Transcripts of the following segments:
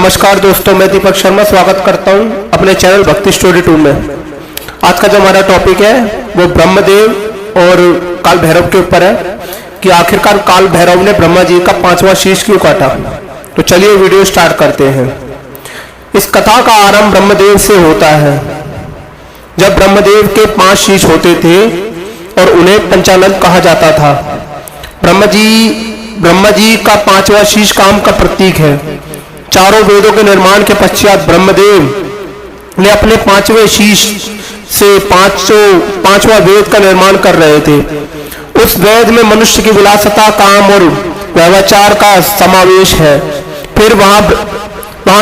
नमस्कार दोस्तों, मैं दीपक शर्मा स्वागत करता हूं अपने चैनल भक्ति स्टोरी 2 में। आज का जो हमारा टॉपिक है वो ब्रह्मदेव और काल भैरव के ऊपर है कि आखिरकार काल भैरव ने ब्रह्मा जी का 5वां शीश क्यों काटा। तो चलिए वीडियो स्टार्ट करते हैं। इस कथा का आरंभ ब्रह्मदेव से होता है। जब ब्रह्मदेव के 5 शीश होते थे और उन्हें पंचानन कहा जाता था। ब्रह्मा जी का 5वां शीश काम का प्रतीक है। चारों वेदों के निर्माण के पश्चात ब्रह्मदेव ने अपने 5वें शीश से 5वां वेद का निर्माण कर रहे थे। उस वेद में मनुष्य की विलासता, काम और व्यवचार का समावेश है। फिर वहां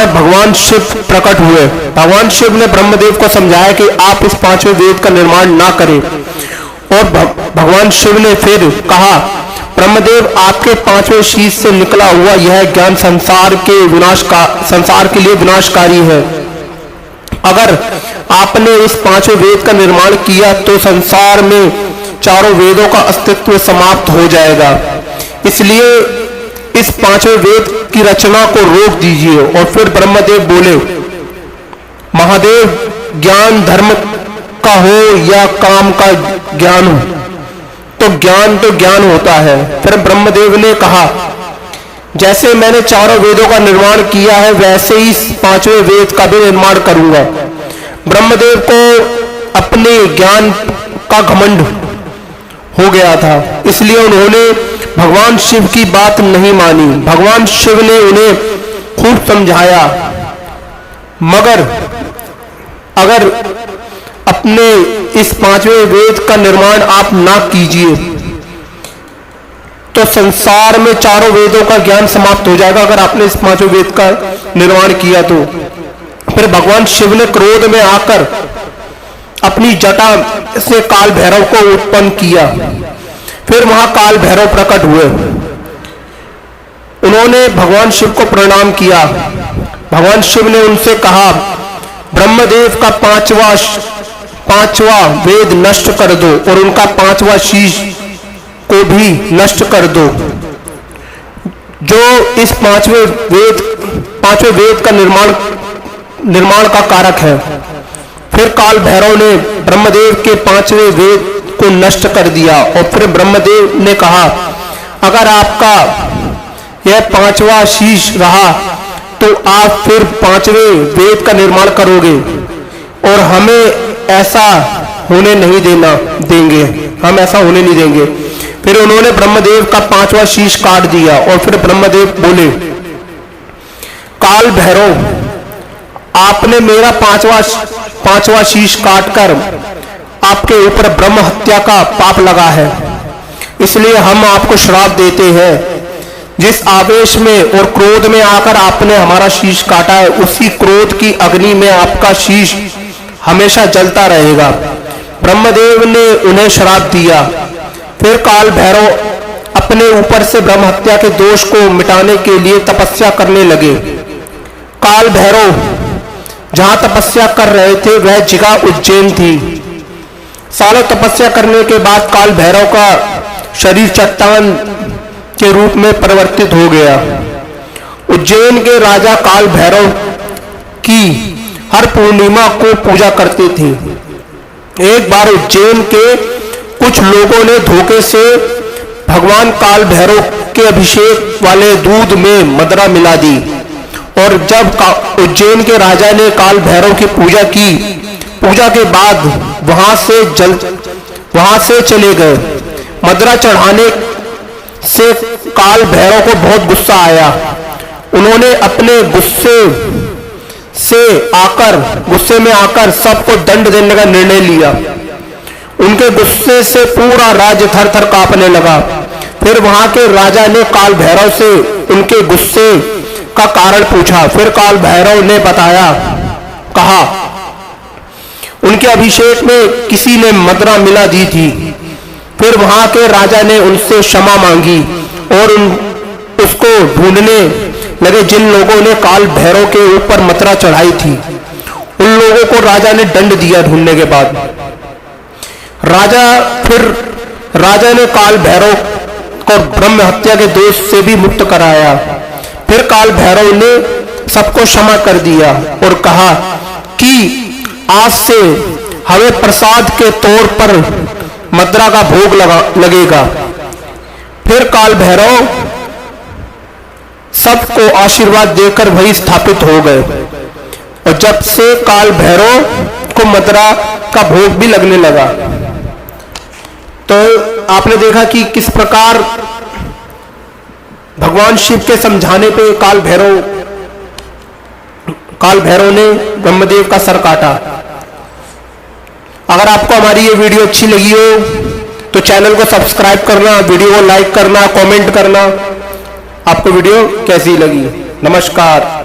भगवान शिव प्रकट हुए। भगवान शिव ने ब्रह्मदेव को समझाया कि आप इस 5वें वेद का निर्माण ना करें। और भगवान शिव ने फिर कहा, ब्रह्मदेव, आपके 5वें शीश से निकला हुआ यह ज्ञान संसार के लिए विनाशकारी है। अगर आपने इस 5वें वेद का निर्माण किया तो संसार में चारों वेदों का अस्तित्व समाप्त हो जाएगा। इसलिए इस 5वें वेद की रचना को रोक दीजिए। और फिर ब्रह्मदेव बोले, महादेव, ज्ञान धर्म का हो या काम का ज्ञान हो, तो ज्ञान होता है। फिर ब्रह्मदेव ने कहा, जैसे मैंने चारों वेदों का निर्माण किया है वैसे ही 5वें वेद का भी निर्माण करूंगा। ब्रह्मदेव को अपने ज्ञान का घमंड हो गया था, इसलिए उन्होंने भगवान शिव की बात नहीं मानी। भगवान शिव ने उन्हें खूब समझाया, मगर अगर अपने इस 5वें वेद का निर्माण आप ना कीजिए तो संसार में चारों वेदों का ज्ञान समाप्त हो जाएगा। अगर आपने इस 5वें वेद का निर्माण किया तो। फिर भगवान शिव ने क्रोध में आकर अपनी जटा से काल भैरव को उत्पन्न किया। फिर वहां काल भैरव प्रकट हुए। उन्होंने भगवान शिव को प्रणाम किया। भगवान शिव ने उनसे कहा, ब्रह्मदेव का 5वां वेद नष्ट कर दो और उनका 5वां शीश को भी नष्ट कर दो, जो इस 5वें वेद का निर्माण का कारक है। फिर काल भैरव ने ब्रह्मदेव के 5वें वेद को नष्ट कर दिया। और फिर ब्रह्मदेव ने कहा, अगर आपका यह 5वां शीश रहा तो आप फिर 5वें वेद का निर्माण करोगे और हमें ऐसा होने नहीं देंगे। हम ऐसा होने नहीं देंगे। फिर उन्होंने ब्रह्मदेव का 5वां शीश काट दिया। और फिर ब्रह्मदेव बोले, काल भैरव, आपने मेरा 5वां शीश काटकर आपके ऊपर ब्रह्म हत्या का पाप लगा है, इसलिए हम आपको श्राप देते हैं। जिस आवेश में और क्रोध में आकर आपने हमारा शीश काटा है, उसी क्रोध की अग्नि में आपका शीश हमेशा जलता रहेगा। ब्रह्मदेव ने उन्हें श्राप दिया। फिर काल भैरव अपने ऊपर से ब्रह्म हत्या के दोष को मिटाने के लिए तपस्या करने लगे। काल भैरव जहां तपस्या कर रहे थे वह जगह उज्जैन थी। सालों तपस्या करने के बाद काल भैरव का शरीर चट्टान के रूप में परिवर्तित हो गया। उज्जैन के राजा काल भैरव की हर पूर्णिमा को पूजा करते थे। एक बार उज्जैन के कुछ लोगों ने धोखे से भगवान काल भैरव के अभिषेक वाले दूध में मदरा मिला दी। और जब उज्जैन के राजा ने काल भैरव की पूजा की, पूजा के बाद वहां से चले गए। मदरा चढ़ाने से काल भैरव को बहुत गुस्सा आया। उन्होंने अपने गुस्से में आकर सबको दंड देने का निर्णय लिया। उनके गुस्से से पूरा राज्य थर थर कांपने लगा। फिर वहां के राजा ने काल भैरव से उनके गुस्से का कारण पूछा। फिर काल भैरव ने कहा, उनके अभिषेक में किसी ने मदरा मिला दी थी। फिर वहां के राजा ने उनसे क्षमा मांगी और उसको ढूंढने लगे जिन लोगों ने काल भैरव के ऊपर मदरा चढ़ाई थी। उन लोगों को राजा ने दंड दिया। ढूंढने के बाद राजा ने काल भैरव को ब्रह्म हत्या के दोष से भी मुक्त कराया। फिर काल भैरव ने सबको क्षमा कर दिया और कहा कि आज से हमें प्रसाद के तौर पर मदिरा का भोग लगेगा। फिर काल भैरव सबको आशीर्वाद देकर वही स्थापित हो गए और जब से काल भैरव को मदिरा का भोग भी लगने लगा। तो आपने देखा कि किस प्रकार भगवान शिव के समझाने पे काल भैरव ने ब्रह्मदेव का सर काटा। अगर आपको हमारी ये वीडियो अच्छी लगी हो तो चैनल को सब्सक्राइब करना, वीडियो को लाइक करना, कमेंट करना। आपको वीडियो कैसी लगी? नमस्कार।